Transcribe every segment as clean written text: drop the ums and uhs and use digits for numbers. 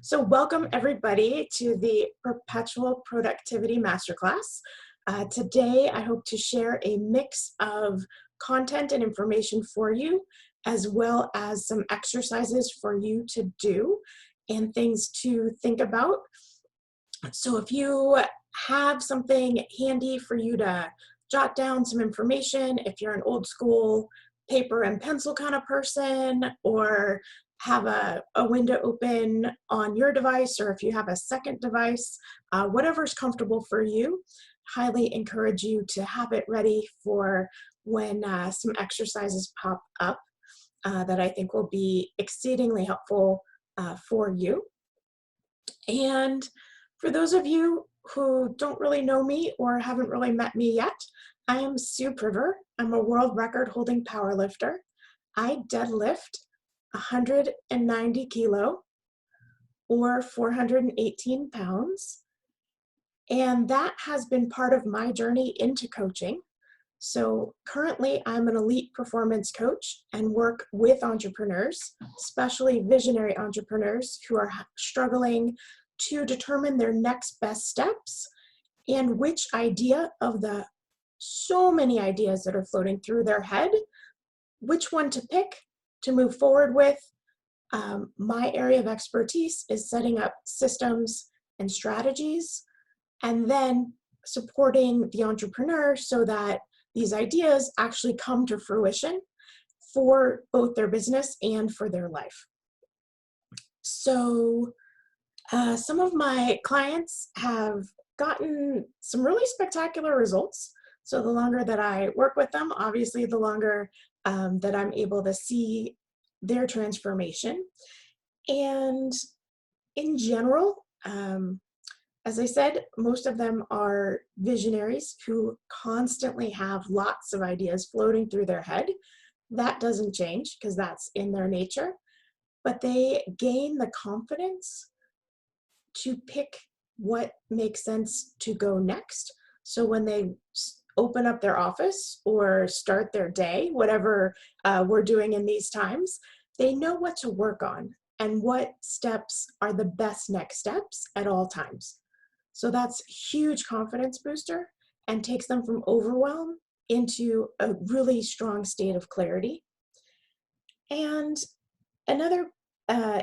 So welcome everybody to the Perpetual Productivity Masterclass. Today I hope to share a mix of content and information for you, as well as some exercises for you to do and things to think about. So if you have something handy for you to jot down some information, if you're an old school paper and pencil kind of person, or have a window open on your device, or if you have a second device, whatever's comfortable for you, highly encourage you to have it ready for when some exercises pop up that I think will be exceedingly helpful for you. And for those of you who don't really know me or haven't really met me yet, I am Sue Priver. I'm a world record holding powerlifter. I deadlift 190 kilo or 418 pounds. And that has been part of my journey into coaching. So currently I'm an elite performance coach and work with entrepreneurs, especially visionary entrepreneurs who are struggling to determine their next best steps and which idea of the so many ideas that are floating through their head, which one to pick to move forward with. My area of expertise is setting up systems and strategies, and then supporting the entrepreneur so that these ideas actually come to fruition for both their business and for their life. So some of my clients have gotten some really spectacular results. So the longer that I work with them, obviously the longer that I'm able to see their transformation. And in general, as I said, most of them are visionaries who constantly have lots of ideas floating through their head. That doesn't change because that's in their nature, but they gain the confidence to pick what makes sense to go next. So when they open up their office or start their day, whatever we're doing in these times, they know what to work on and what steps are the best next steps at all times. So that's huge confidence booster and takes them from overwhelm into a really strong state of clarity. And another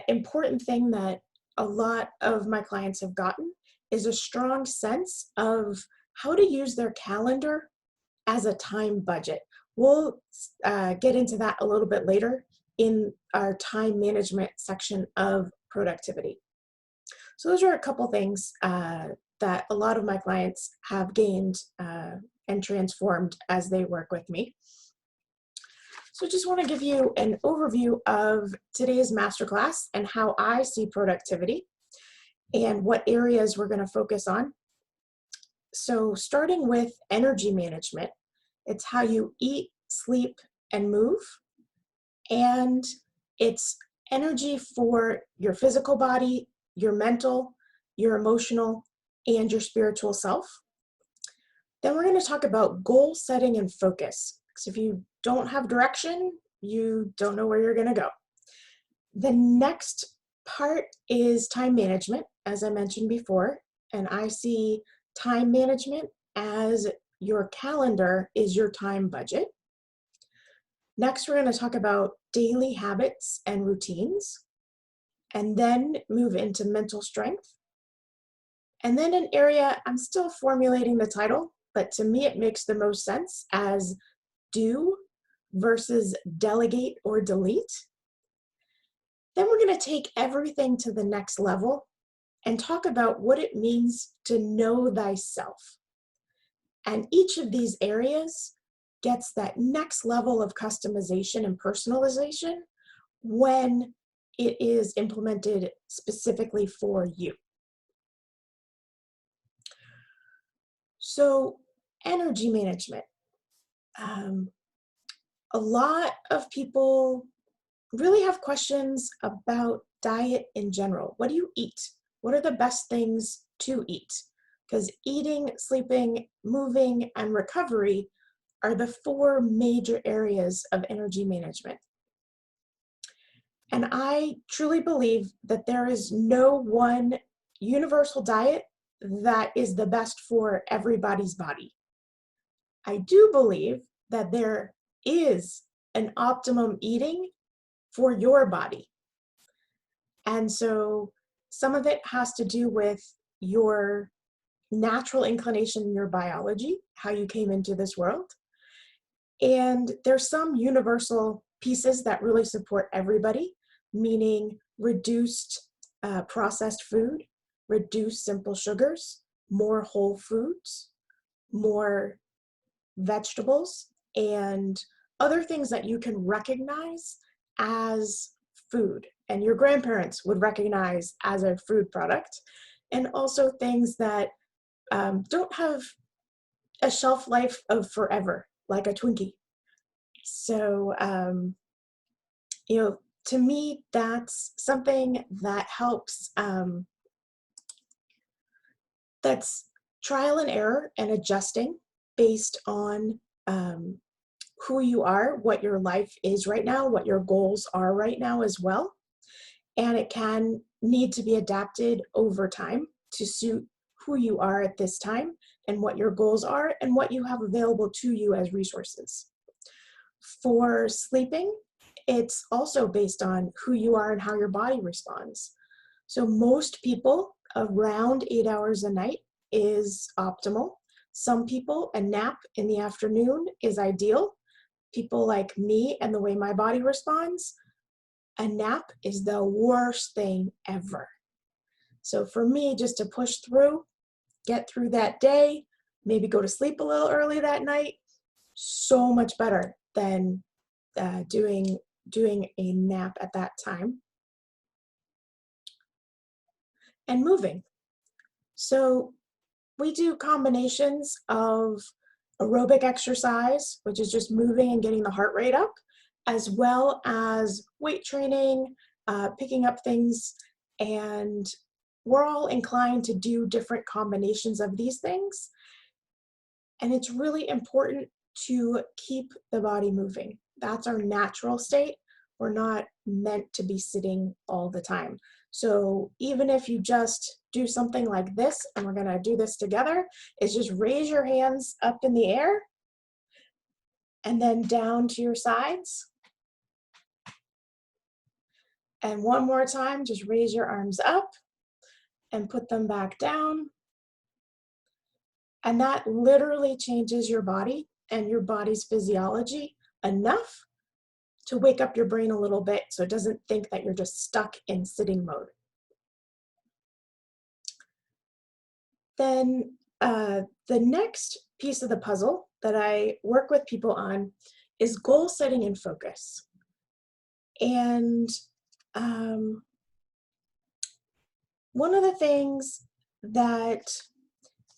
important thing that a lot of my clients have gotten is a strong sense of how to use their calendar as a time budget. We'll get into that a little bit later in our time management section of productivity. So those are a couple things that a lot of my clients have gained and transformed as they work with me. So I just want to give you an overview of today's masterclass and how I see productivity and what areas we're going to focus on. So starting with energy management, it's how you eat, sleep, and move. And it's energy for your physical body, your mental, your emotional, and your spiritual self. Then we're going to talk about goal setting and focus. Because if you don't have direction, you don't know where you're going to go. The next part is time management, as I mentioned before, and I see time management as your calendar is your time budget. Next, we're going to talk about daily habits and routines, and then move into mental strength. And then an area, I'm still formulating the title, but to me it makes the most sense as do versus delegate or delete. Then we're going to take everything to the next level and talk about what it means to know thyself. And each of these areas gets that next level of customization and personalization when it is implemented specifically for you. So energy management. A lot of people really have questions about diet in general. What do you eat? What are the best things to eat? Because eating, sleeping, moving, and recovery are the four major areas of energy management. And I truly believe that there is no one universal diet that is the best for everybody's body. I do believe that there is an optimum eating for your body. And so some of it has to do with your natural inclination in your biology, how you came into this world. And there's some universal pieces that really support everybody, meaning reduced processed food, reduced simple sugars, more whole foods, more vegetables, and other things that you can recognize as food and your grandparents would recognize as a food product, and also things that don't have a shelf life of forever, like a Twinkie. So, to me, that's something that helps, that's trial and error and adjusting based on who you are, what your life is right now, what your goals are right now as well. And it can need to be adapted over time to suit who you are at this time and what your goals are and what you have available to you as resources. For sleeping, it's also based on who you are and how your body responds. So most people, around 8 hours a night is optimal. Some people, a nap in the afternoon is ideal. People like me and the way my body responds, a nap is the worst thing ever. So for me, just to push through, get through that day, maybe go to sleep a little early that night, so much better than doing a nap at that time. And moving. So we do combinations of aerobic exercise, which is just moving and getting the heart rate up, as well as weight training, picking up things, and we're all inclined to do different combinations of these things. And it's really important to keep the body moving. That's our natural state. We're not meant to be sitting all the time. So even if you just do something like this, and we're gonna do this together, is just raise your hands up in the air and then down to your sides. And one more time, just raise your arms up and put them back down. And that literally changes your body and your body's physiology enough to wake up your brain a little bit so it doesn't think that you're just stuck in sitting mode. Then the next piece of the puzzle that I work with people on is goal setting and focus. And one of the things that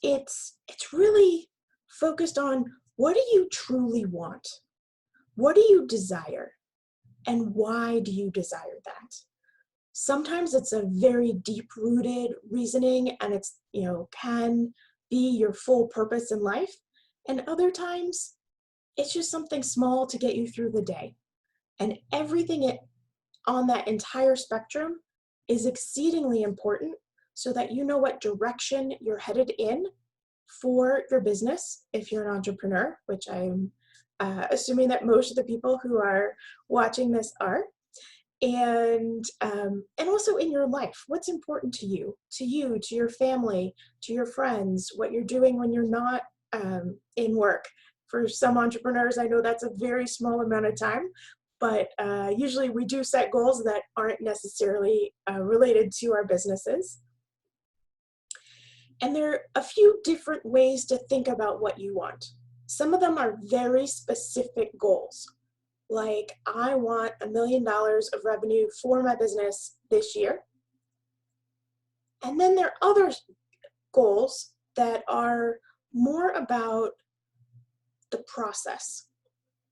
it's really focused on, what do you truly want? What do you desire? And why do you desire that? Sometimes it's a very deep-rooted reasoning and it's, can be your full purpose in life. And other times it's just something small to get you through the day. And everything on that entire spectrum is exceedingly important so that you know what direction you're headed in for your business if you're an entrepreneur, which I'm assuming that most of the people who are watching this are. And also in your life, what's important to you, to your family, to your friends, what you're doing when you're not in work. For some entrepreneurs, I know that's a very small amount of time, but usually we do set goals that aren't necessarily related to our businesses. And there are a few different ways to think about what you want. Some of them are very specific goals. Like, I want $1 million of revenue for my business this year. And then there are other goals that are more about the process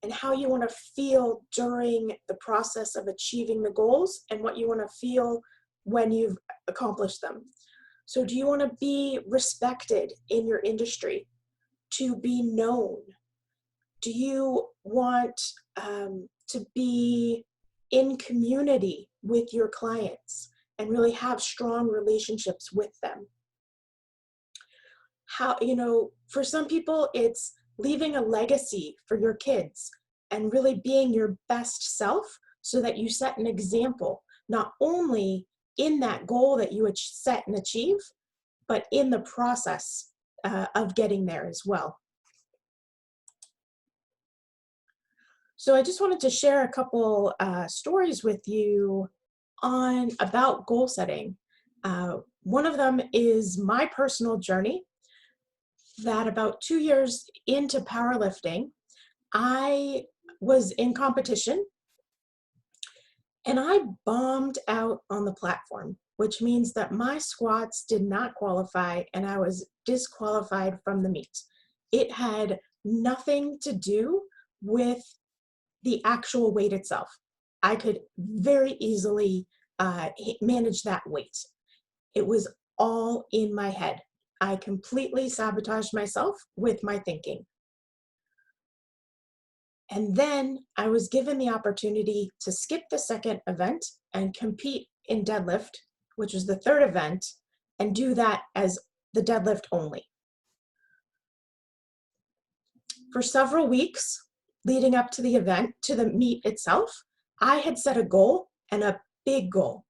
and how you want to feel during the process of achieving the goals and what you want to feel when you've accomplished them. So do you want to be respected in your industry, to be known? Do you want to be in community with your clients and really have strong relationships with them. How, for some people, it's leaving a legacy for your kids and really being your best self so that you set an example, not only in that goal that you set and achieve, but in the process of getting there as well. So I just wanted to share a couple stories with you about goal setting. One of them is my personal journey that about 2 years into powerlifting, I was in competition and I bombed out on the platform, which means that my squats did not qualify and I was disqualified from the meet. It had nothing to do with the actual weight itself. I could very easily manage that weight. It was all in my head. I completely sabotaged myself with my thinking. And then I was given the opportunity to skip the second event and compete in deadlift, which was the third event, and do that as the deadlift only. For several weeks leading up to the event, to the meet itself, I had set a goal, and a big goal,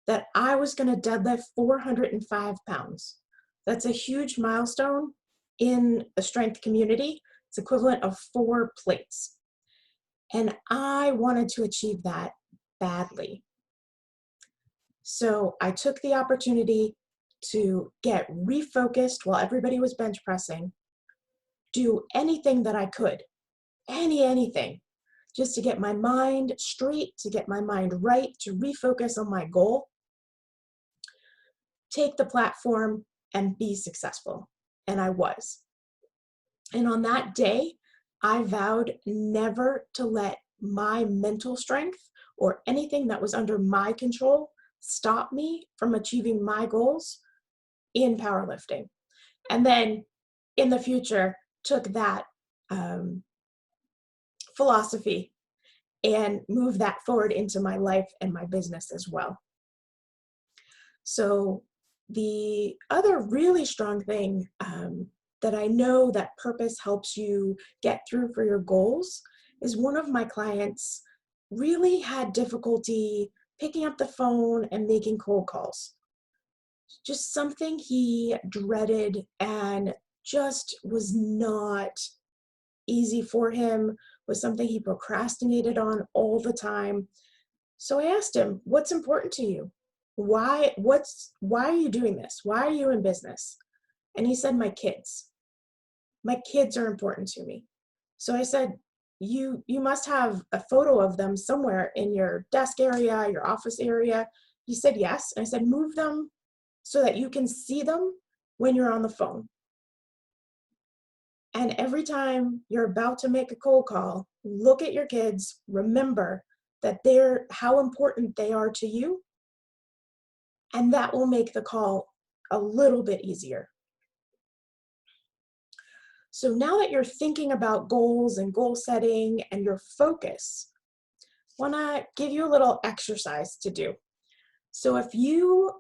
that I was going to deadlift 405 pounds. That's a huge milestone in the strength community. It's equivalent of 4 plates. And I wanted to achieve that badly. So I took the opportunity to get refocused while everybody was bench pressing, do anything that I could, anything, just to get my mind straight, to get my mind right, to refocus on my goal, take the platform and be successful. And I was. And on that day, I vowed never to let my mental strength or anything that was under my control stop me from achieving my goals in powerlifting. And then in the future, took that philosophy and moved that forward into my life and my business as well. So the other really strong thing that I know that purpose helps you get through for your goals is one of my clients really had difficulty picking up the phone and making cold calls. Just something he dreaded and just was not easy for him, was something he procrastinated on all the time. So I asked him, what's important to you? Why are you doing this? Why are you in business? And he said, my kids. My kids are important to me. So I said, you must have a photo of them somewhere in your desk area, your office area. He said, yes. And I said, move them so that you can see them when you're on the phone. And every time you're about to make a cold call, look at your kids, remember that how important they are to you, and that will make the call a little bit easier. So now that you're thinking about goals and goal setting and your focus, I want to give you a little exercise to do. So if you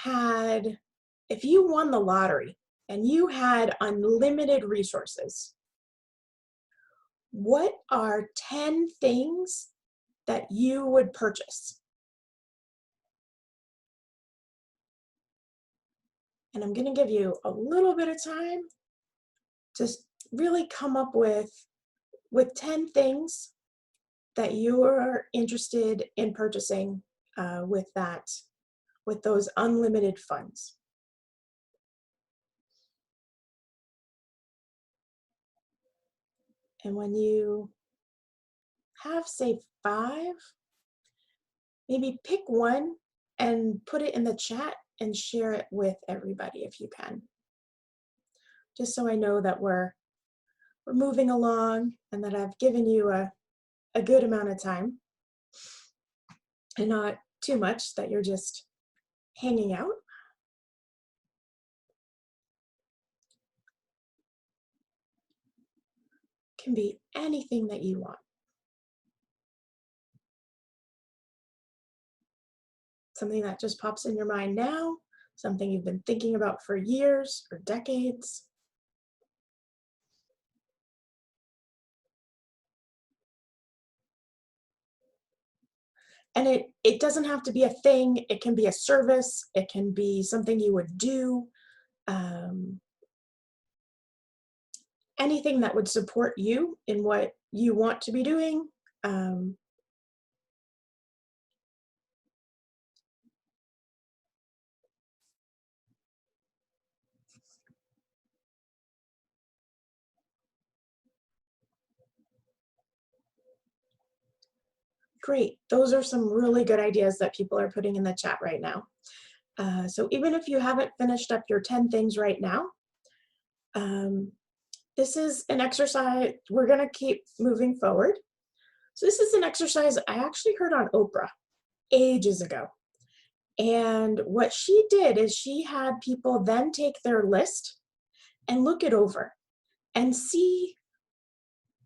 won the lottery and you had unlimited resources, what are 10 things that you would purchase? And I'm going to give you a little bit of time to really come up with 10 things that you're interested in purchasing with those unlimited funds. And when you have, say, 5, maybe pick one and put it in the chat and share it with everybody if you can. Just so I know that we're moving along and that I've given you a good amount of time and not too much that you're just hanging out. Can be anything that you want. Something that just pops in your mind now, something you've been thinking about for years or decades. And it doesn't have to be a thing. It can be a service. It can be something you would do. Um, Anything that would support you in what you want to be doing. Um, Great. Those are some really good ideas that people are putting in the chat right now. So even if you haven't finished up your 10 things right now, um, this is an exercise. We're going to keep moving forward. So this is an exercise I actually heard on Oprah ages ago. And what she did is she had people then take their list and look it over and see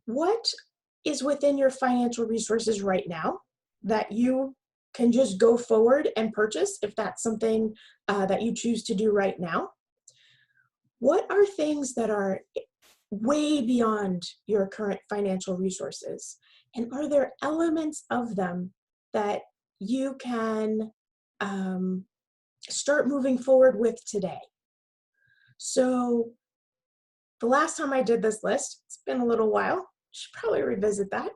what is within your financial resources right now that you can just go forward and purchase if that's something that you choose to do right now. What are things that are way beyond your current financial resources? And are there elements of them that you can start moving forward with today? So the last time I did this list, it's been a little while, should probably revisit that.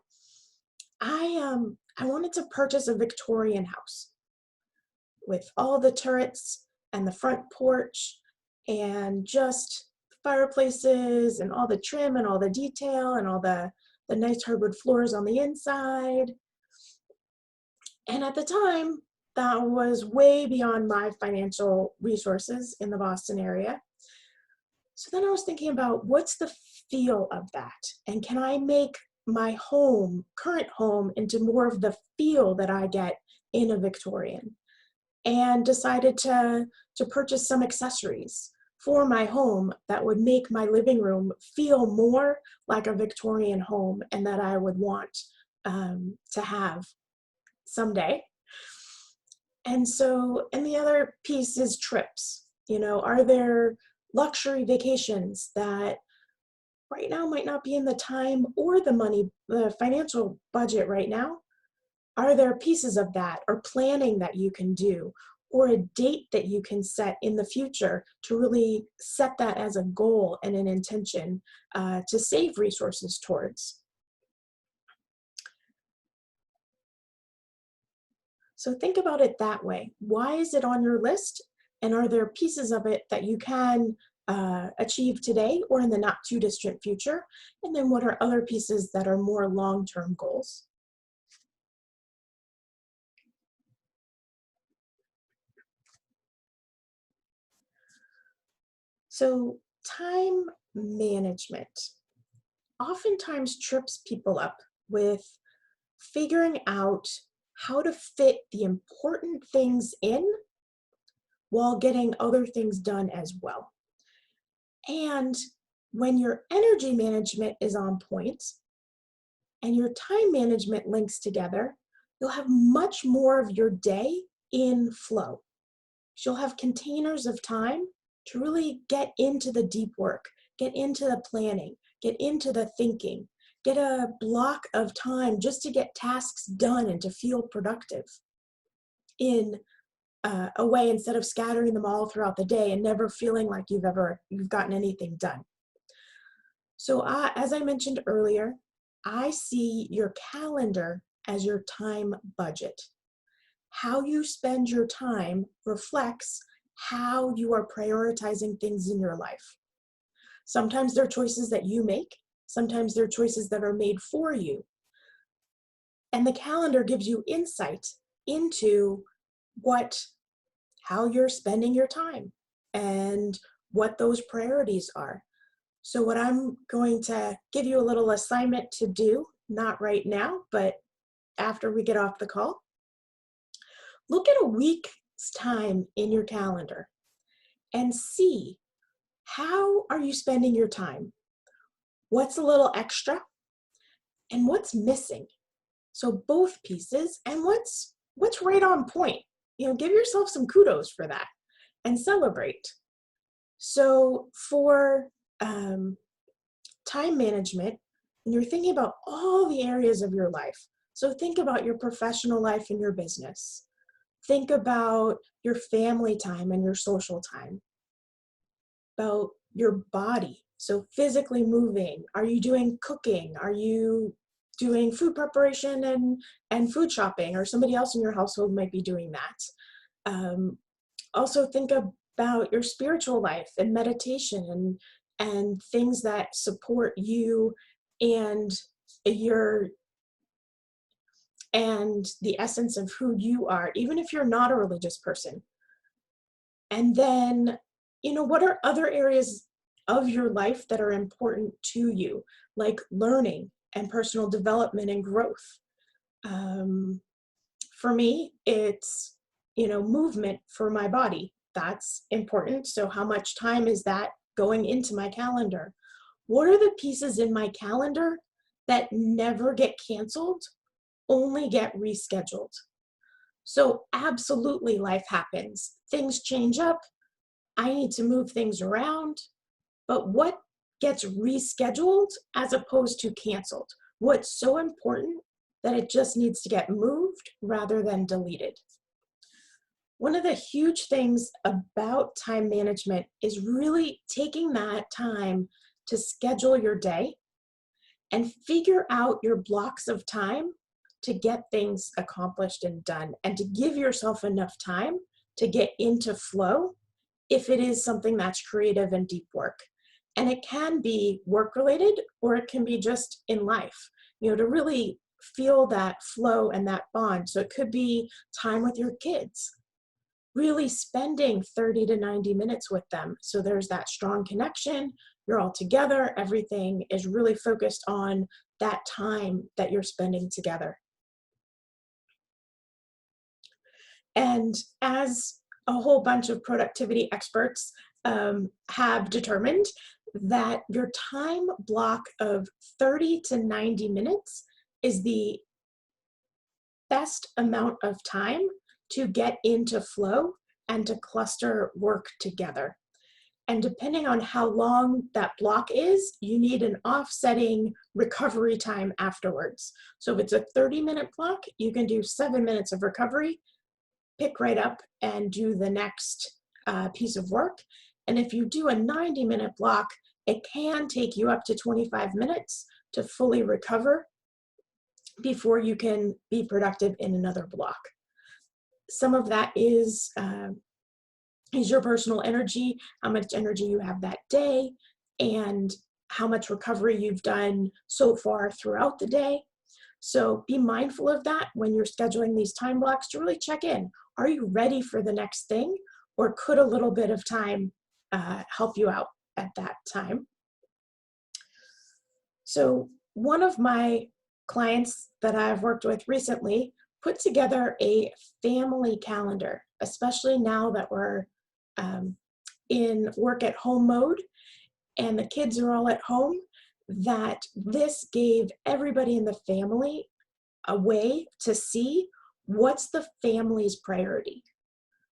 I wanted to purchase a Victorian house with all the turrets and the front porch and just fireplaces and all the trim and all the detail and all the nice hardwood floors on the inside. And at the time, that was way beyond my financial resources in the Boston area. So then I was thinking about what's the feel of that? And can I make my home, current home, into more of the feel that I get in a Victorian? And decided to purchase some accessories for my home that would make my living room feel more like a Victorian home and that I would want to have someday. And so, and the other piece is trips. You know, are there luxury vacations that right now might not be in the time or the money, the financial budget right now? Are there pieces of that or planning that you can do or a date that you can set in the future to really set that as a goal and an intention to save resources towards? So think about it that way. Why is it on your list? And are there pieces of it that you can achieve today or in the not too distant future? And then what are other pieces that are more long-term goals? So time management oftentimes trips people up with figuring out how to fit the important things in while getting other things done as well. And when your energy management is on point and your time management links together, you'll have much more of your day in flow. You'll have containers of time to really get into the deep work, get into the planning, get into the thinking, get a block of time just to get tasks done and to feel productive in a way instead of scattering them all throughout the day and never feeling like you've gotten anything done. So as I mentioned earlier, I see your calendar as your time budget. How you spend your time reflects how you are prioritizing things in your life. Sometimes they're choices that you make. Sometimes they're choices that are made for you. And the calendar gives you insight into how you're spending your time and what those priorities are. So what I'm going to give you a little assignment to do, not right now, but after we get off the call, look at a week's time in your calendar and see how are you spending your time? What's a little extra and what's missing? So both pieces and what's right on point. give yourself some kudos for that and celebrate. So for time management, and you're thinking about all the areas of your life. So think about your professional life and your business. Think about your family time and your social time, about your body. So physically moving. Are you doing cooking? Are you doing food preparation and food shopping? Or somebody else in your household might be doing that. Also think about your spiritual life and meditation and things that support you and your and the essence of who you are, even if you're not a religious person. And then, what are other areas of your life that are important to you, like learning and personal development and growth? Um, for me, it's, movement for my body. That's important. So how much time is that going into my calendar? What are the pieces in my calendar that never get canceled, only get rescheduled? So absolutely life happens. Things change up. I need to move things around. But what gets rescheduled as opposed to canceled? What's so important that it just needs to get moved rather than deleted? One of the huge things about time management is really taking that time to schedule your day and figure out your blocks of time to get things accomplished and done, and to give yourself enough time to get into flow if it is something that's creative and deep work. And it can be work related, or it can be just in life, to really feel that flow and that bond. So it could be time with your kids, really spending 30 to 90 minutes with them. So there's that strong connection. You're all together. Everything is really focused on that time that you're spending together. And as a whole bunch of productivity experts have determined, that your time block of 30 to 90 minutes is the best amount of time to get into flow and to cluster work together. And depending on how long that block is, you need an offsetting recovery time afterwards. So if it's a 30-minute block, you can do 7 minutes of recovery, pick right up and do the next piece of work. And if you do a 90-minute block, it can take you up to 25 minutes to fully recover before you can be productive in another block. Some of that is your personal energy, how much energy you have that day, and how much recovery you've done so far throughout the day. So be mindful of that when you're scheduling these time blocks, to really check in. Are you ready for the next thing, or could a little bit of time help you out at that time? So one of my clients that I've worked with recently put together a family calendar, especially now that we're in work at home mode and the kids are all at home, that this gave everybody in the family a way to see what's the family's priority.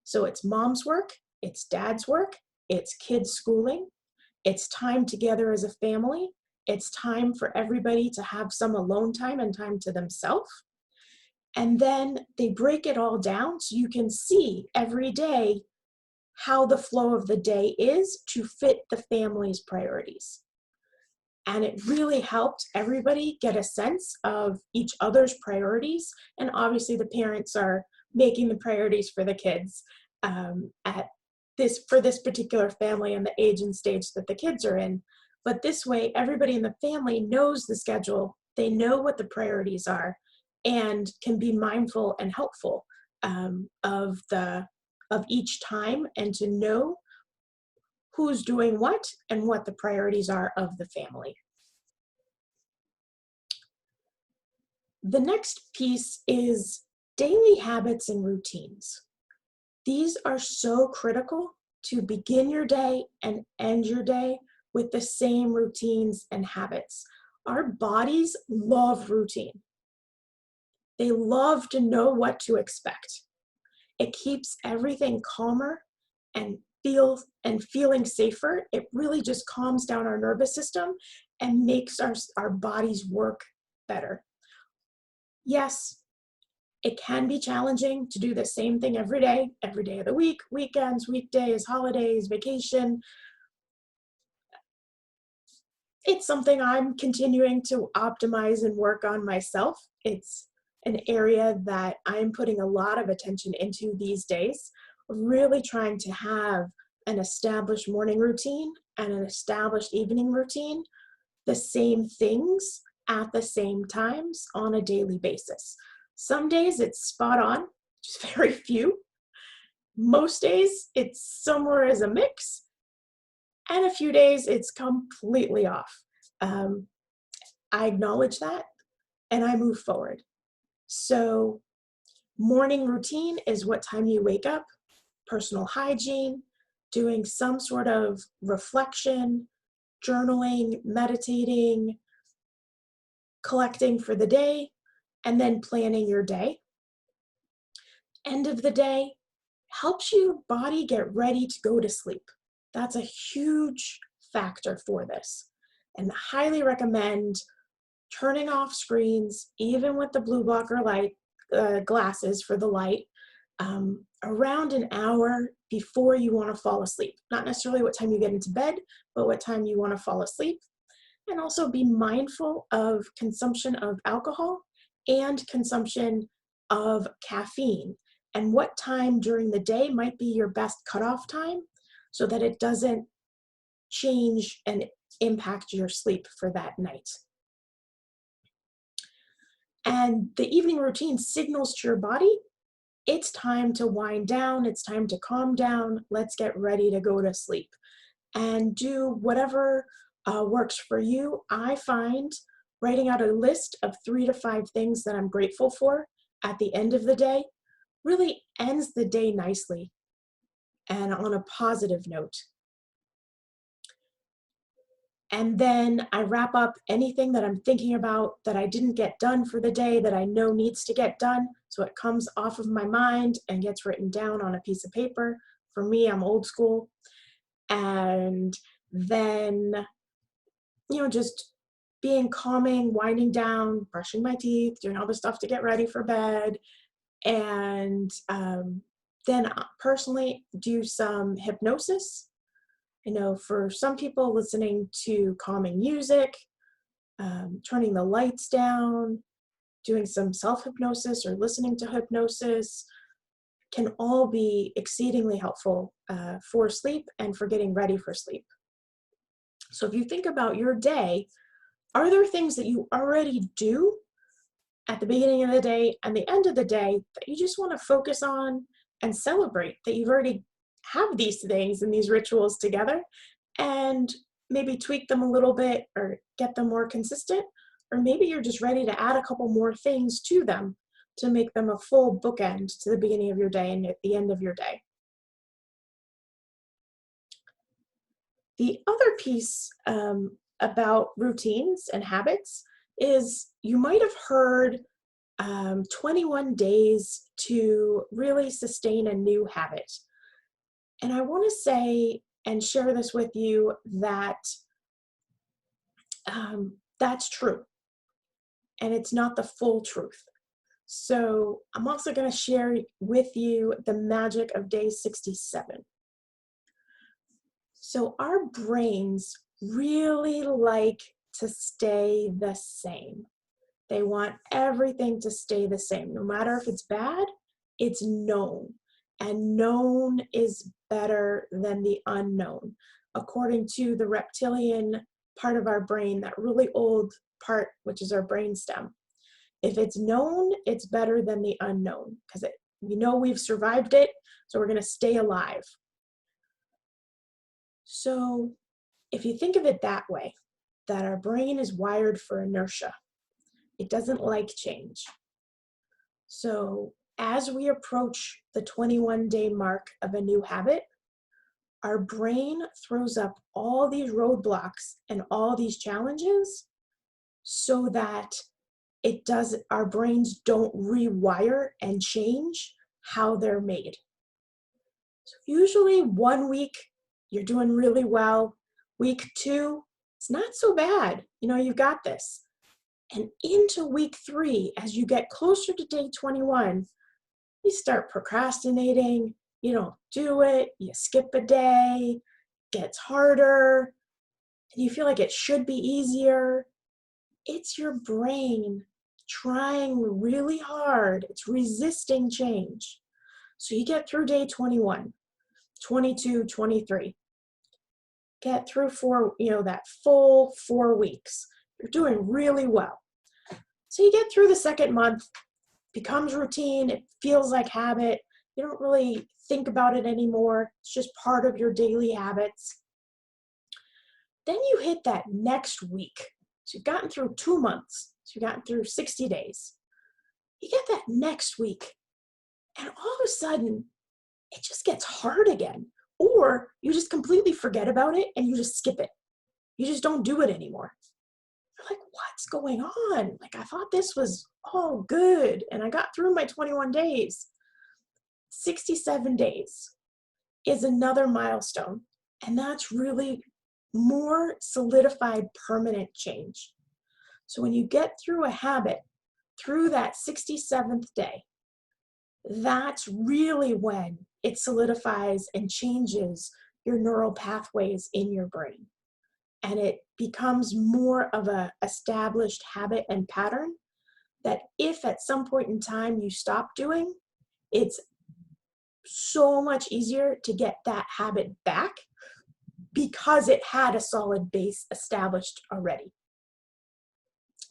So it's mom's work, it's dad's work, it's kids' schooling, it's time together as a family, it's time for everybody to have some alone time and time to themselves. And then they break it all down so you can see every day how the flow of the day is to fit the family's priorities. And it really helped everybody get a sense of each other's priorities. And obviously the parents are making the priorities for the kids for this particular family and the age and stage that the kids are in. But this way, everybody in the family knows the schedule, they know what the priorities are, and can be mindful and helpful of each time, and to know who's doing what and what the priorities are of the family. The next piece is daily habits and routines. These are so critical to begin your day and end your day with the same routines and habits. Our bodies love routine. They love to know what to expect. It keeps everything calmer and feeling safer. It really just calms down our nervous system and makes our bodies work better. Yes, it can be challenging to do the same thing every day of the week, weekends, weekdays, holidays, vacation. It's something I'm continuing to optimize and work on myself. It's an area that I'm putting a lot of attention into these days, really trying to have an established morning routine and an established evening routine, the same things at the same times on a daily basis. Some days it's spot on, just very few. Most days it's somewhere as a mix, and a few days it's completely off. Um, I acknowledge that and I move forward. So, morning routine is what time you wake up, personal hygiene, doing some sort of reflection, journaling, meditating, collecting for the day, and then planning your day. End of the day helps your body get ready to go to sleep. That's a huge factor for this. And highly recommend turning off screens, even with the blue blocker light glasses for the light, around an hour before you want to fall asleep. Not necessarily what time you get into bed, but what time you want to fall asleep. And also be mindful of consumption of alcohol and consumption of caffeine, and what time during the day might be your best cutoff time so that it doesn't change and impact your sleep for that night. And the evening routine signals to your body, it's time to wind down, it's time to calm down, let's get ready to go to sleep. And do whatever works for you. I find writing out a list of 3 to 5 things that I'm grateful for at the end of the day really ends the day nicely and on a positive note. And then I wrap up anything that I'm thinking about that I didn't get done for the day that I know needs to get done, so it comes off of my mind and gets written down on a piece of paper. For me, I'm old school. And then, just being calming, winding down, brushing my teeth, doing all the stuff to get ready for bed. And then personally do some hypnosis. I know for some people, listening to calming music, turning the lights down, doing some self-hypnosis or listening to hypnosis can all be exceedingly helpful for sleep and for getting ready for sleep. So if you think about your day, are there things that you already do at the beginning of the day and the end of the day that you just want to focus on and celebrate that you've already have these things and these rituals together, and maybe tweak them a little bit or get them more consistent? Or maybe you're just ready to add a couple more things to them to make them a full bookend to the beginning of your day and at the end of your day. The other piece about routines and habits is you might have heard 21 days to really sustain a new habit. And I want to say and share this with you that that's true. And it's not the full truth. So I'm also going to share with you the magic of day 67. So our brains really like to stay the same. They want everything to stay the same. No matter if it's bad, it's known. And known is better than the unknown, according to the reptilian part of our brain, that really old part, which is our brainstem. If it's known, it's better than the unknown, because we've survived it, so we're going to stay alive. So if you think of it that way, that our brain is wired for inertia, it doesn't like change. So as we approach the 21-day mark of a new habit, our brain throws up all these roadblocks and all these challenges so that our brains don't rewire and change how they're made. So usually 1 week, you're doing really well. Week 2, it's not so bad. You've got this. And into week 3, as you get closer to day 21, you start procrastinating. You don't do it. You skip a day. Gets harder. And you feel like it should be easier. It's your brain trying really hard. It's resisting change. So you get through day 21, 22, 23. Get through that full 4 weeks. You're doing really well. So you get through the second month, becomes routine, it feels like habit. You don't really think about it anymore. It's just part of your daily habits. Then you hit that next week. So you've gotten through 2 months. So you've gotten through 60 days. You get that next week, and all of a sudden, it just gets hard again. Or you just completely forget about it and you just skip it. You just don't do it anymore. You're like, what's going on? Like, I thought this was all good, and I got through my 21 days. 67 days is another milestone, and that's really more solidified permanent change. So when you get through a habit, through that 67th day, that's really when it solidifies and changes your neural pathways in your brain. And it becomes more of a established habit and pattern that if at some point in time you stop doing, it's so much easier to get that habit back because it had a solid base established already.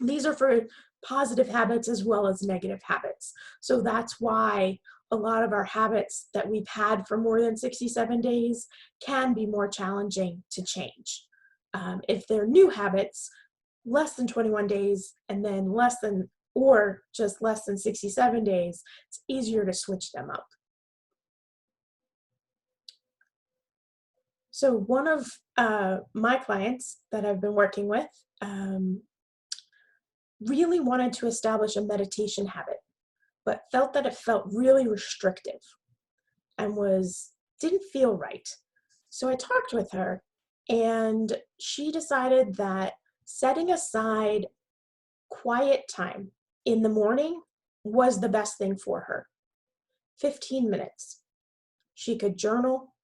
These are for positive habits as well as negative habits. So that's why a lot of our habits that we've had for more than 67 days can be more challenging to change. If they're new habits, less than 21 days, and then just less than 67 days, it's easier to switch them up. So one of my clients that I've been working with really wanted to establish a meditation habit, but felt that it felt really restrictive and didn't feel right. So I talked with her, and she decided that setting aside quiet time in the morning was the best thing for her. 15 minutes. She could journal.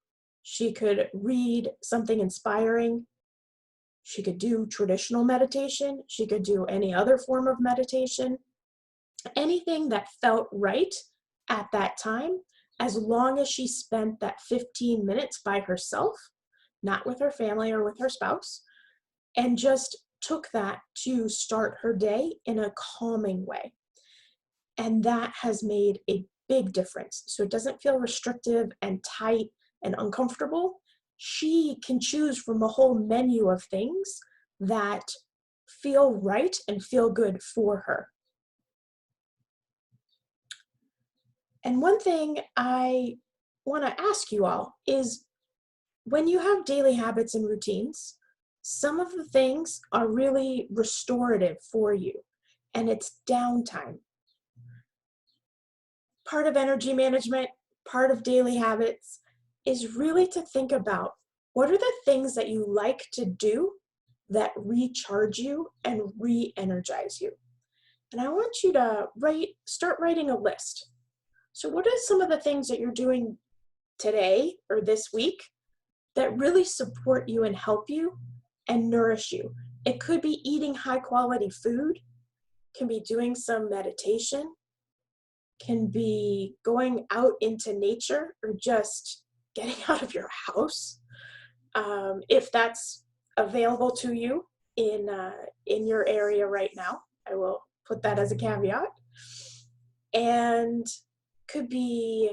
She could read something inspiring. She could do traditional meditation. She could do any other form of meditation. Anything that felt right at that time, as long as she spent that 15 minutes by herself, not with her family or with her spouse, and just took that to start her day in a calming way. And that has made a big difference. So it doesn't feel restrictive and tight and uncomfortable. She can choose from a whole menu of things that feel right and feel good for her. And one thing I want to ask you all is, when you have daily habits and routines, some of the things are really restorative for you, and it's downtime. Part of energy management, part of daily habits, is really to think about what are the things that you like to do that recharge you and re-energize you. And I want you to start writing a list. So what are some of the things that you're doing today or this week that really support you and help you and nourish you? It could be eating high quality food, can be doing some meditation, can be going out into nature or just getting out of your house. If that's available to you in your area right now, I will put that as a caveat. And could be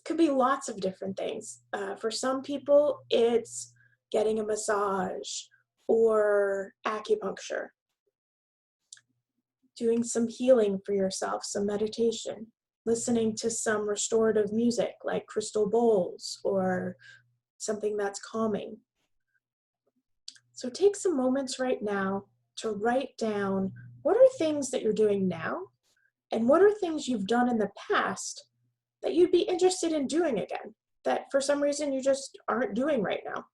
lots of different things. For some people, it's getting a massage or acupuncture, doing some healing for yourself, some meditation, listening to some restorative music like crystal bowls or something that's calming. So take some moments right now to write down what are things that you're doing now And what are things you've done in the past that you'd be interested in doing again, that for some reason you just aren't doing right now?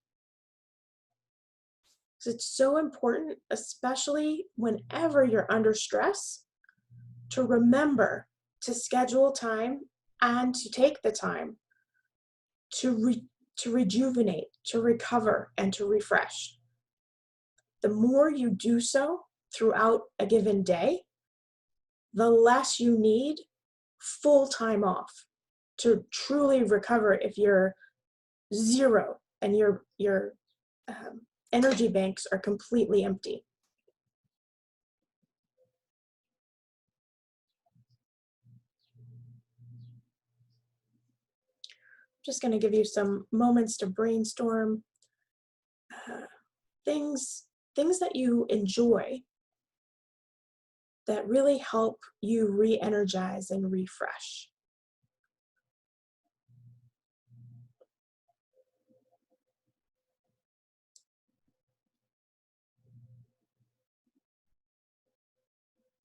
Because it's so important, especially whenever you're under stress, to remember to schedule time and to take the time to rejuvenate, to recover, and to refresh. The more you do so throughout a given day, the less you need full time off to truly recover if you're zero and your energy banks are completely empty. Just going to give you some moments to brainstorm uh, things that you enjoy that really help you re-energize and refresh.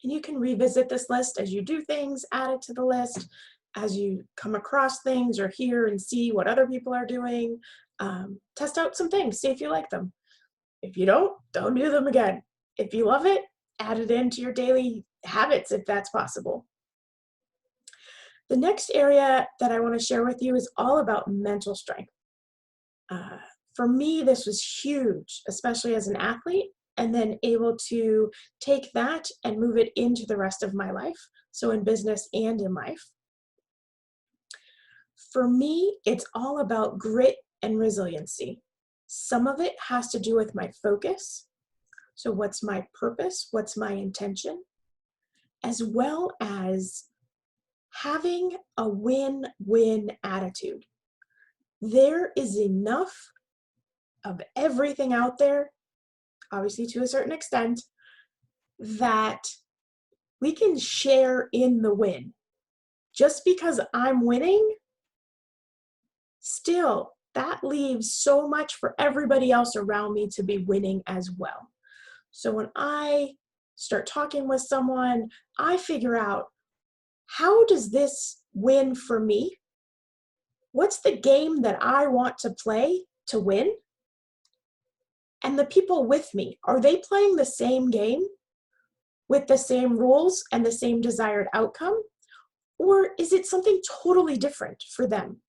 And you can revisit this list as you do things, add it to the list, as you come across things or hear and see what other people are doing. Test out some things, see if you like them. If you don't do them again. If you love it, add it into your daily habits if that's possible. The next area that I want to share with you is all about mental strength. For me, this was huge, especially as an athlete, and then able to take that and move it into the rest of my life, so in business and in life. For me, it's all about grit and resiliency. Some of it has to do with my focus. So what's my purpose? What's my intention? As well as having a win-win attitude. There is enough of everything out there, obviously to a certain extent, that we can share in the win. Just because I'm winning, still, that leaves so much for everybody else around me to be winning as well. So when I start talking with someone, I figure out, how does this win for me? What's the game that I want to play to win? And the people with me, are they playing the same game with the same rules and the same desired outcome? Or is it something totally different for them?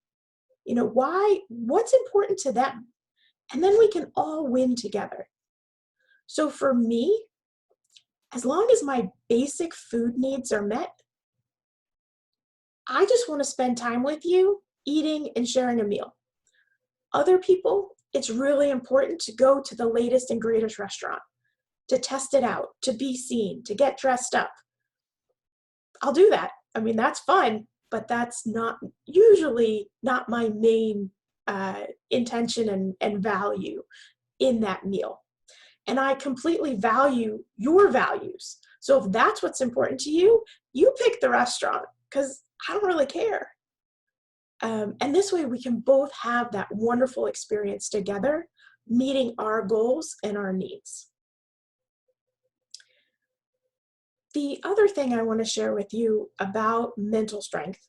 What's important to them? And then we can all win together. So for me, as long as my basic food needs are met, I just want to spend time with you, eating and sharing a meal. Other people, it's really important to go to the latest and greatest restaurant, to test it out, to be seen, to get dressed up. I'll do that. I mean, that's fun, but that's not usually not my main intention and value in that meal. And I completely value your values. So if that's what's important to you, you pick the restaurant, because I don't really care. And this way we can both have that wonderful experience together, meeting our goals and our needs. The other thing I want to share with you about mental strength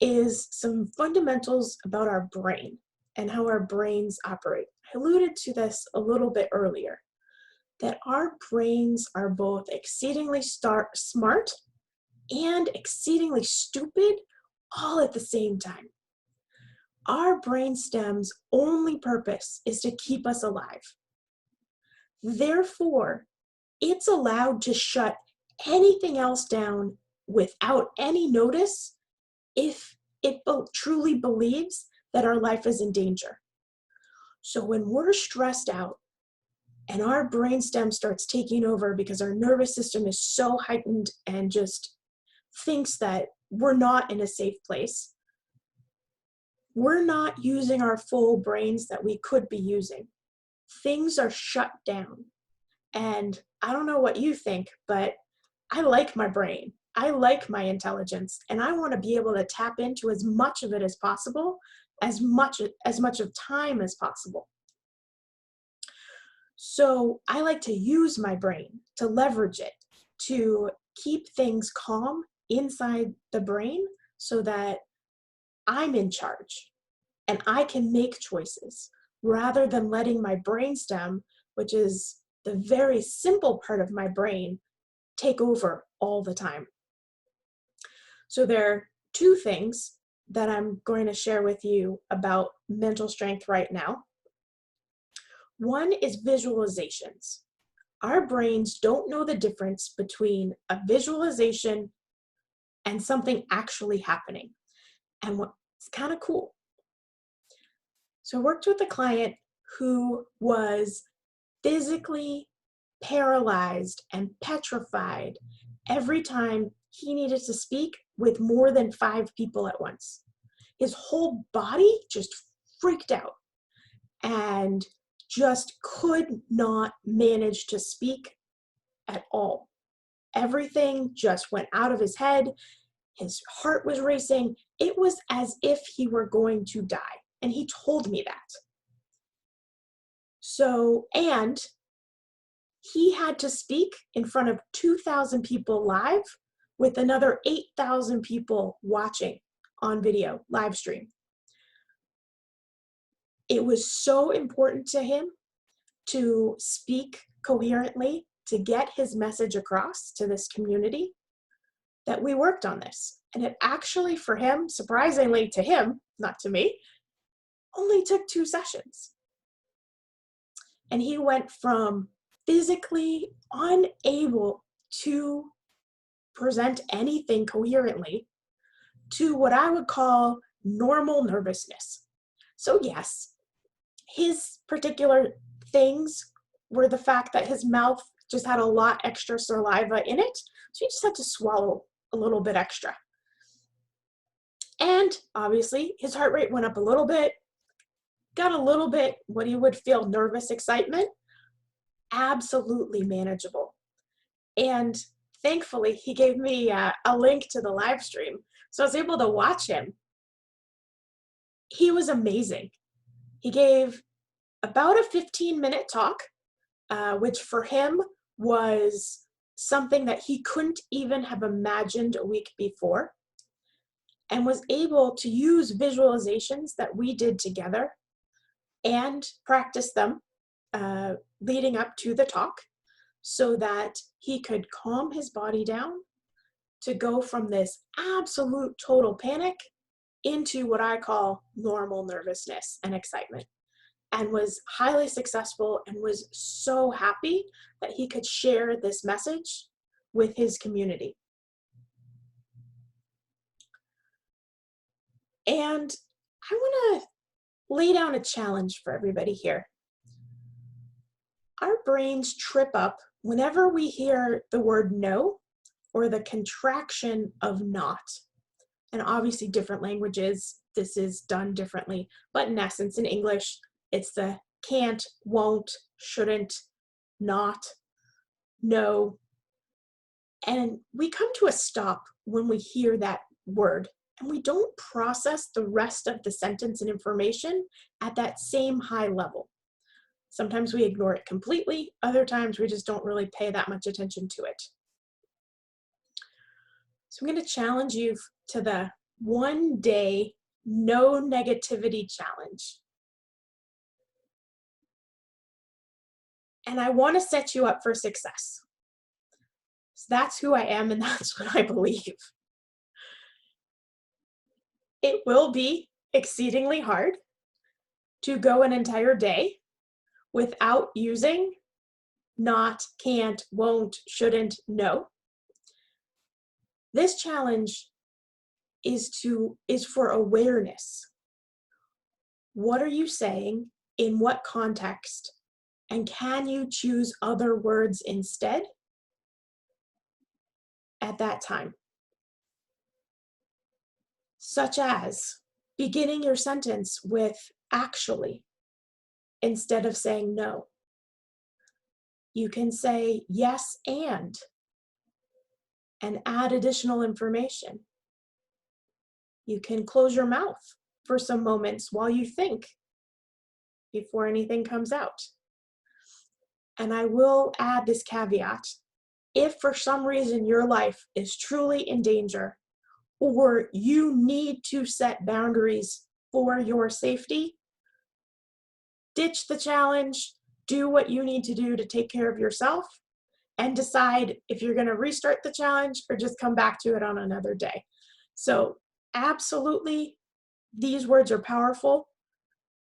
is some fundamentals about our brain and how our brains operate. I alluded to this a little bit earlier, that our brains are both exceedingly smart and exceedingly stupid all at the same time. Our brainstem's only purpose is to keep us alive. Therefore, it's allowed to shut anything else down without any notice if it truly believes that our life is in danger. So when we're stressed out and our brainstem starts taking over because our nervous system is so heightened and just thinks that we're not in a safe place, we're not using our full brains that we could be using. Things are shut down. And I don't know what you think, but I like my brain. I like my intelligence, and I want to be able to tap into as much of it as possible, as much of time as possible. So I like to use my brain, to leverage it, to keep things calm inside the brain so that I'm in charge and I can make choices rather than letting my brainstem, which is the very simple part of my brain, take over all the time. So there are two things that I'm going to share with you about mental strength right now. One is visualizations. Our brains don't know the difference between a visualization and something actually happening. And what's kind of cool. So I worked with a client who was physically paralyzed and petrified every time he needed to speak with more than 5 people at once. His whole body just freaked out and just could not manage to speak at all. Everything just went out of his head. His heart was racing. It was as if he were going to die. And he told me that. So, and he had to speak in front of 2,000 people live with another 8,000 people watching on video, live stream. It was so important to him to speak coherently, to get his message across to this community, that we worked on this. And it actually, for him, surprisingly to him, not to me, only took 2 sessions. And he went from physically unable to present anything coherently to what I would call normal nervousness. So yes, his particular things were the fact that his mouth just had a lot extra saliva in it, so he just had to swallow a little bit extra. And obviously, his heart rate went up a little bit, got a little bit what he would feel nervous excitement, absolutely manageable. And thankfully, he gave me a link to the live stream, so I was able to watch him. He was amazing. He gave about a 15-minute talk, which for him was something that he couldn't even have imagined a week before, and was able to use visualizations that we did together and practice them leading up to the talk so that he could calm his body down to go from this absolute total panic into what I call normal nervousness and excitement, and was highly successful and was so happy that he could share this message with his community. And I want to lay down a challenge for everybody here. Our brains trip up whenever we hear the word no or the contraction of not. And obviously different languages, this is done differently, but in essence in English, it's the can't, won't, shouldn't, not, no. And we come to a stop when we hear that word, and we don't process the rest of the sentence and information at that same high level. Sometimes we ignore it completely, other times we just don't really pay that much attention to it. So I'm going to challenge you to the 1-day no negativity challenge. And I want to set you up for success. So that's who I am and that's what I believe. It will be exceedingly hard to go an entire day without using not, can't, won't, shouldn't, no. This challenge is for awareness. What are you saying? In what context? And can you choose other words instead at that time? Such as beginning your sentence with actually instead of saying no. You can say yes and add additional information. You can close your mouth for some moments while you think before anything comes out. And I will add this caveat. If for some reason your life is truly in danger, or you need to set boundaries for your safety, ditch the challenge, do what you need to do to take care of yourself, and decide if you're going to restart the challenge or just come back to it on another day. So, absolutely, these words are powerful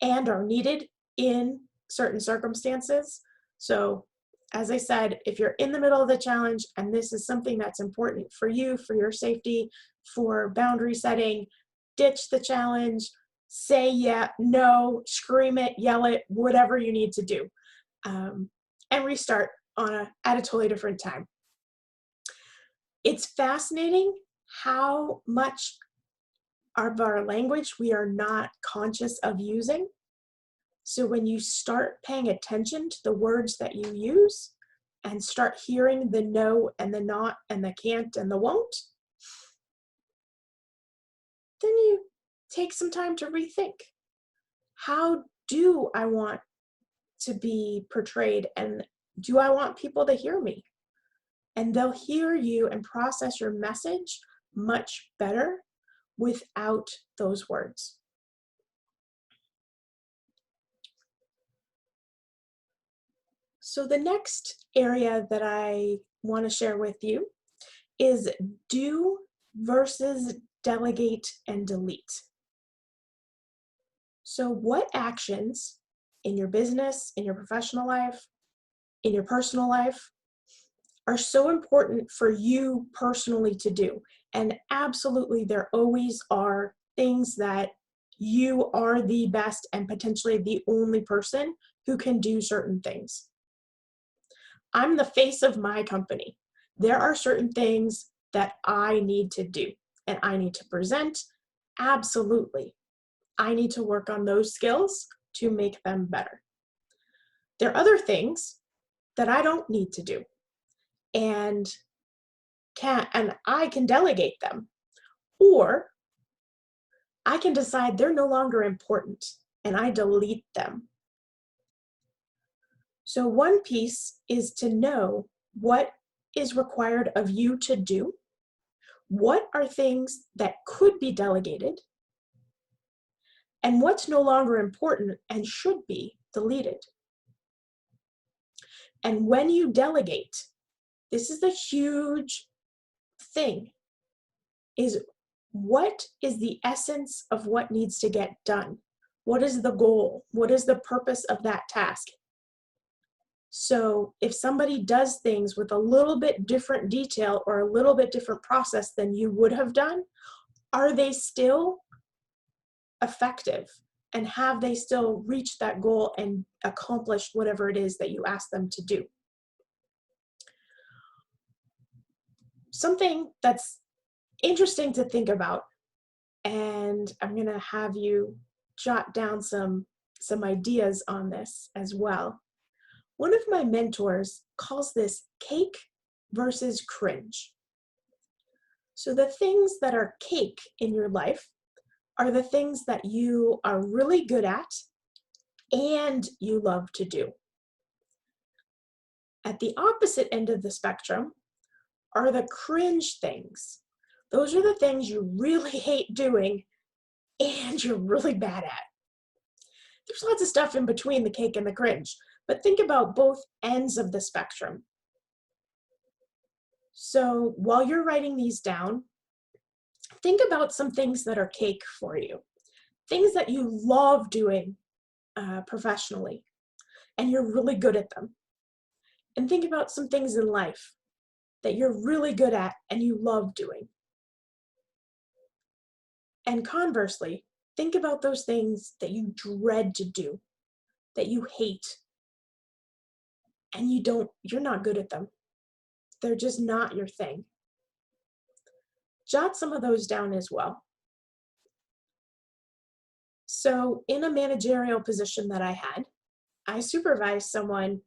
and are needed in certain circumstances. So, as I said, if you're in the middle of the challenge and this is something that's important for you, for your safety, for boundary setting, ditch the challenge, say yeah, no, scream it, yell it, whatever you need to do, and restart at a totally different time. It's fascinating how much of our language we are not conscious of using. So when you start paying attention to the words that you use and start hearing the no and the not and the can't and the won't, then you take some time to rethink. How do I want to be portrayed, and do I want people to hear me? And they'll hear you and process your message much better without those words. So the next area that I want to share with you is do versus delegate and delete. So what actions in your business, in your professional life, in your personal life are so important for you personally to do? And absolutely, there always are things that you are the best and potentially the only person who can do certain things. I'm the face of my company. There are certain things that I need to do and I need to present. Absolutely. I need to work on those skills to make them better. There are other things that I don't need to do and I can delegate them, or I can decide they're no longer important and I delete them. So one piece is to know what is required of you to do. What are things that could be delegated? And what's no longer important and should be deleted? And when you delegate, this is the huge thing, is what is the essence of what needs to get done? What is the goal? What is the purpose of that task? So if somebody does things with a little bit different detail or a little bit different process than you would have done, are they still effective? And have they still reached that goal and accomplished whatever it is that you ask them to do? Something that's interesting to think about, and I'm going to have you jot down some ideas on this as well. One of my mentors calls this cake versus cringe. So the things that are cake in your life are the things that you are really good at and you love to do. At the opposite end of the spectrum are the cringe things. Those are the things you really hate doing and you're really bad at. There's lots of stuff in between the cake and the cringe, but think about both ends of the spectrum. So while you're writing these down, think about some things that are cake for you, things that you love doing professionally, and you're really good at them. And think about some things in life that you're really good at and you love doing. And conversely, think about those things that you dread to do, that you hate, and you're not good at them. They're just not your thing. Jot some of those down as well. So in a managerial position that I had, I supervised someone,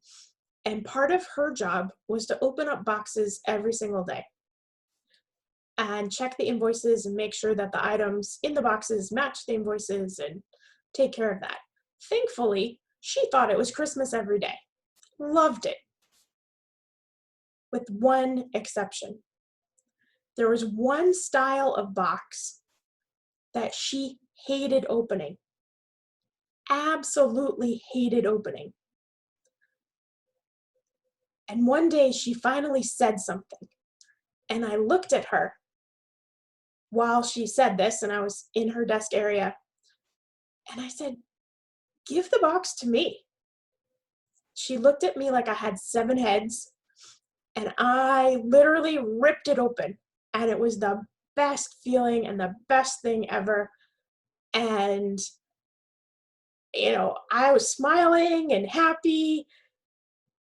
and part of her job was to open up boxes every single day and check the invoices and make sure that the items in the boxes match the invoices and take care of that. Thankfully, she thought it was Christmas every day. Loved it. with one exception. There was one style of box that she hated opening, absolutely hated opening. And one day she finally said something, and I looked at her while she said this, and I was in her desk area, and I said, "Give the box to me." She looked at me like I had 7 heads, and I literally ripped it open, and it was the best feeling and the best thing ever. And I was smiling and happy.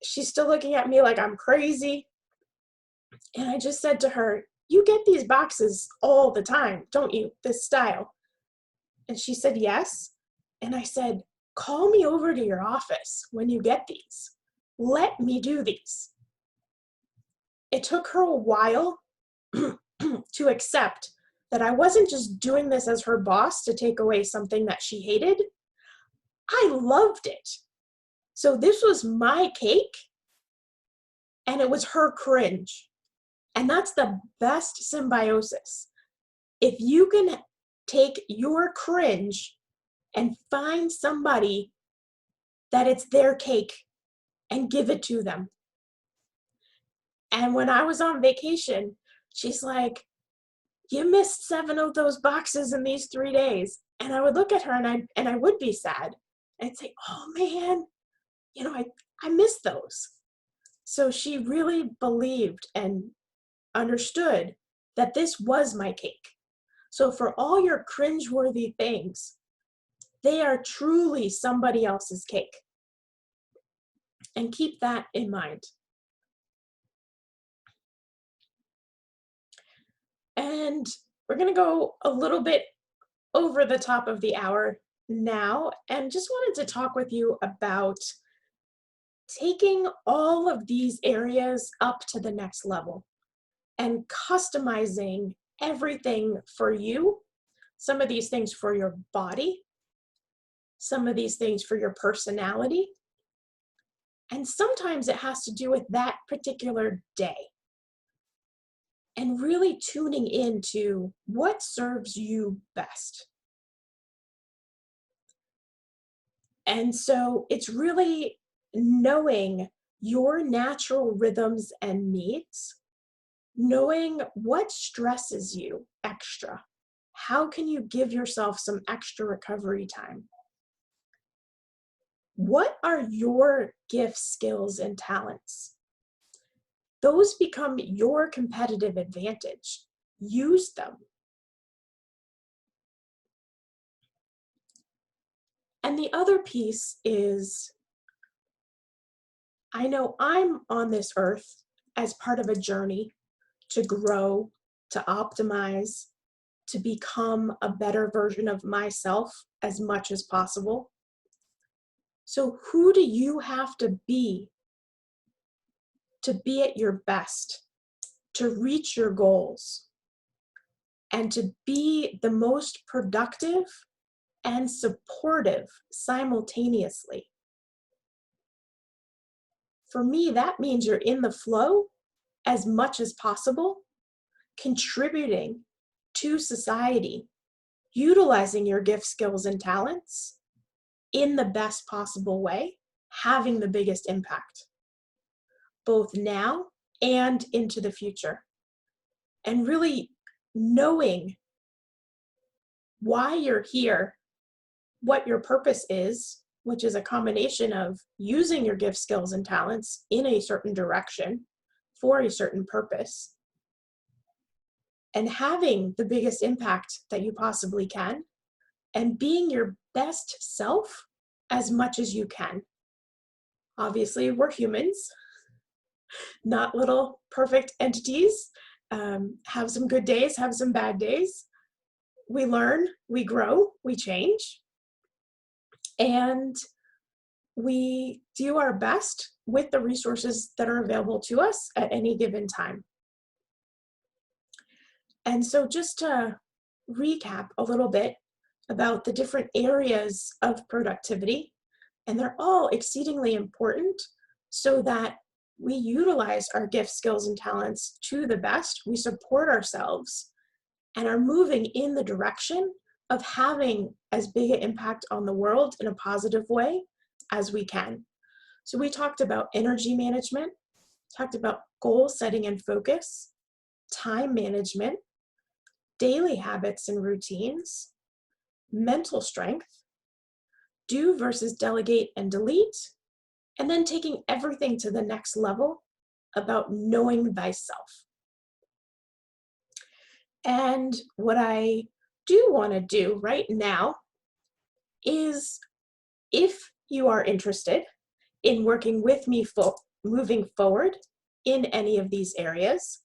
She's still looking at me like I'm crazy. And I just said to her, "You get these boxes all the time, don't you? This style." And she said, "Yes." And I said, "Call me over to your office when you get these. Let me do these." It took her a while to accept that I wasn't just doing this as her boss to take away something that she hated. I loved it. So this was my cake, and it was her cringe. And that's the best symbiosis. If you can take your cringe and find somebody that it's their cake and give it to them. And when I was on vacation, she's like, "You missed 7 of those boxes in these 3 days." And I would look at her and I would be sad. I'd say, "Oh man, I missed those." So she really believed and understood that this was my cake. So for all your cringeworthy things, they are truly somebody else's cake. And keep that in mind. And we're going to go a little bit over the top of the hour now, and just wanted to talk with you about taking all of these areas up to the next level and customizing everything for you. Some of these things for your body, some of these things for your personality, and sometimes it has to do with that particular day. And really tuning into what serves you best. And so it's really knowing your natural rhythms and needs, knowing what stresses you extra. How can you give yourself some extra recovery time? What are your gifts, skills, and talents? Those become your competitive advantage. Use them. And the other piece is, I know I'm on this earth as part of a journey to grow, to optimize, to become a better version of myself as much as possible. So who do you have to be at your best, to reach your goals, and to be the most productive and supportive simultaneously? For me, that means you're in the flow as much as possible, contributing to society, utilizing your gifts, skills, and talents in the best possible way, having the biggest impact, both now and into the future. And really knowing why you're here, what your purpose is, which is a combination of using your gifts, skills, and talents in a certain direction for a certain purpose, and having the biggest impact that you possibly can, and being your best self as much as you can. Obviously, we're humans, not little perfect entities. Have some good days, have some bad days. We learn, we grow, we change, and we do our best with the resources that are available to us at any given time. And so just to recap a little bit about the different areas of productivity, and they're all exceedingly important so that we utilize our gifts, skills, and talents to the best, we support ourselves, and are moving in the direction of having as big an impact on the world in a positive way as we can. So we talked about energy management, talked about goal setting and focus, time management, daily habits and routines, mental strength, do versus delegate and delete, and then taking everything to the next level about knowing thyself. And what I do want to do right now is, if you are interested in working with me moving forward in any of these areas,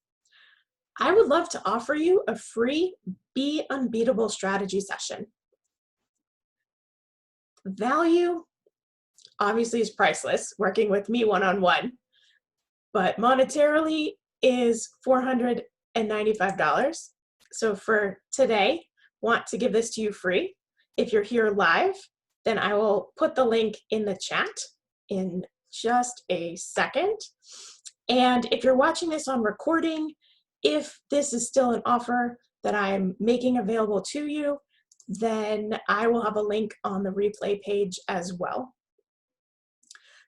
I would love to offer you a free Be Unbeatable strategy session. Value obviously is priceless working with me one-on-one, but monetarily is $495. So for today, want to give this to you free. If you're here live, then I will put the link in the chat in just a second. And if you're watching this on recording, if this is still an offer that I'm making available to you, then I will have a link on the replay page as well.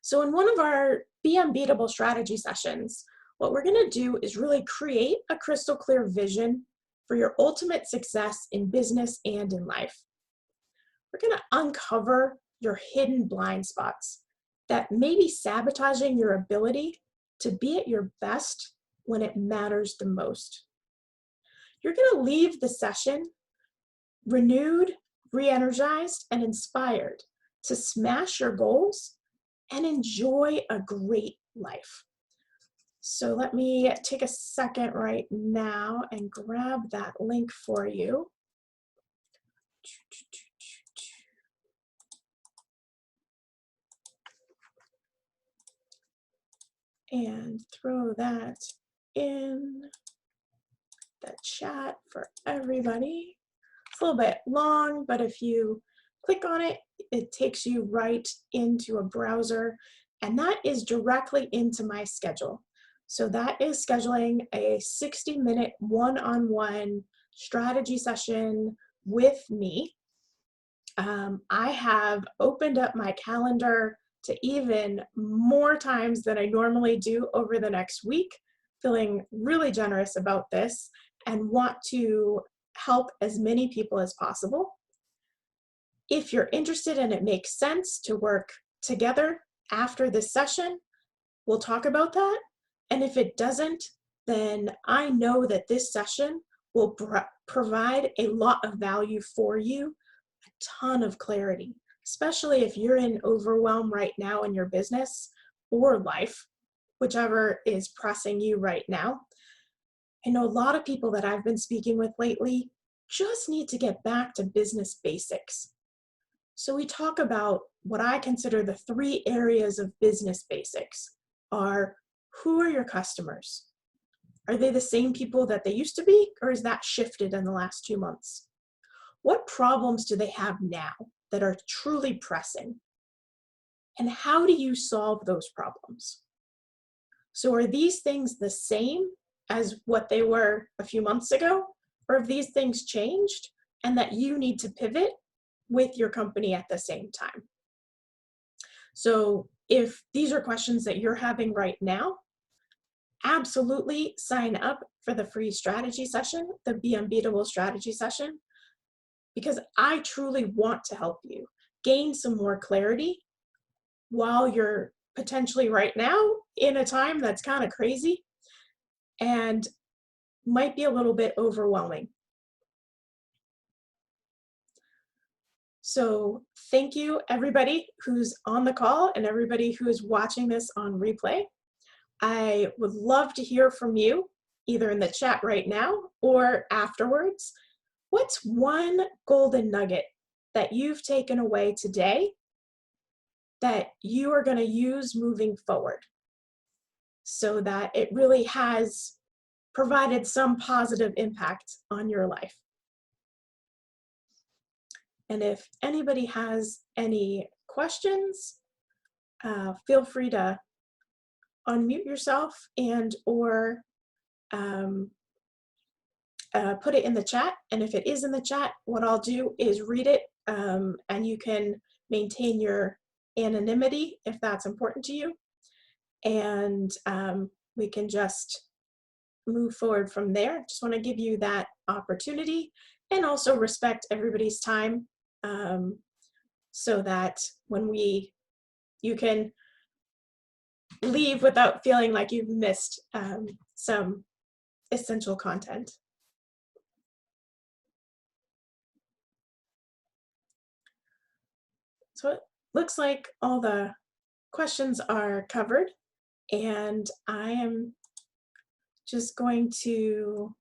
So in one of our Be Unbeatable strategy sessions, what we're going to do is really create a crystal clear vision for your ultimate success in business and in life. We're going to uncover your hidden blind spots that may be sabotaging your ability to be at your best when it matters the most. You're going to leave the session renewed, re-energized, and inspired to smash your goals and enjoy a great life. So let me take a second right now and grab that link for you. And throw that in the chat for everybody. It's a little bit long, but if you click on it, it takes you right into a browser, and that is directly into my schedule. So that is scheduling a 60-minute one-on-one strategy session with me. I have opened up my calendar to even more times than I normally do over the next week, feeling really generous about this and want to help as many people as possible. If you're interested and it makes sense to work together after this session, we'll talk about that. And if it doesn't, then I know that this session will provide a lot of value for you, a ton of clarity, especially if you're in overwhelm right now in your business or life, whichever is pressing you right now. I know a lot of people that I've been speaking with lately just need to get back to business basics. So we talk about what I consider the 3 areas of business basics are: who are your customers? Are they the same people that they used to be, or has that shifted in the last 2 months? What problems do they have now that are truly pressing? And how do you solve those problems? So are these things the same as what they were a few months ago, or have these things changed and that you need to pivot with your company at the same time? So if these are questions that you're having right now, absolutely sign up for the free strategy session, the Be Unbeatable strategy session, because I truly want to help you gain some more clarity while you're potentially right now in a time that's kind of crazy and might be a little bit overwhelming. So thank you everybody who's on the call and everybody who is watching this on replay. I would love to hear from you either in the chat right now or afterwards. What's one golden nugget that you've taken away today that you are going to use moving forward so that it really has provided some positive impact on your life? And if anybody has any questions, feel free to unmute yourself and or put it in the chat. And if it is in the chat, what I'll do is read it, and you can maintain your anonymity if that's important to you. And we can just move forward from there. Just want to give you that opportunity and also respect everybody's time, so that when you can leave without feeling like you've missed some essential content. So it looks like all the questions are covered, and I am just going to,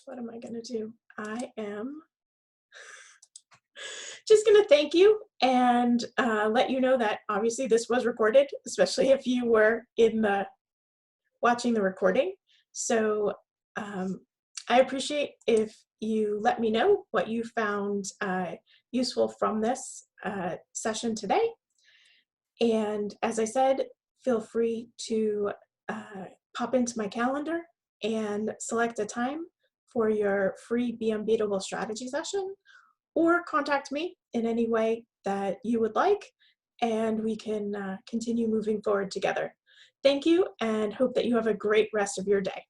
what am I going to do? I am just going to thank you and let you know that obviously this was recorded, especially if you were watching the recording. So I appreciate if you let me know what you found useful from this session today. And as I said, feel free to pop into my calendar and select a time for your free Be Unbeatable strategy session, or contact me in any way that you would like, and we can continue moving forward together. Thank you, and hope that you have a great rest of your day.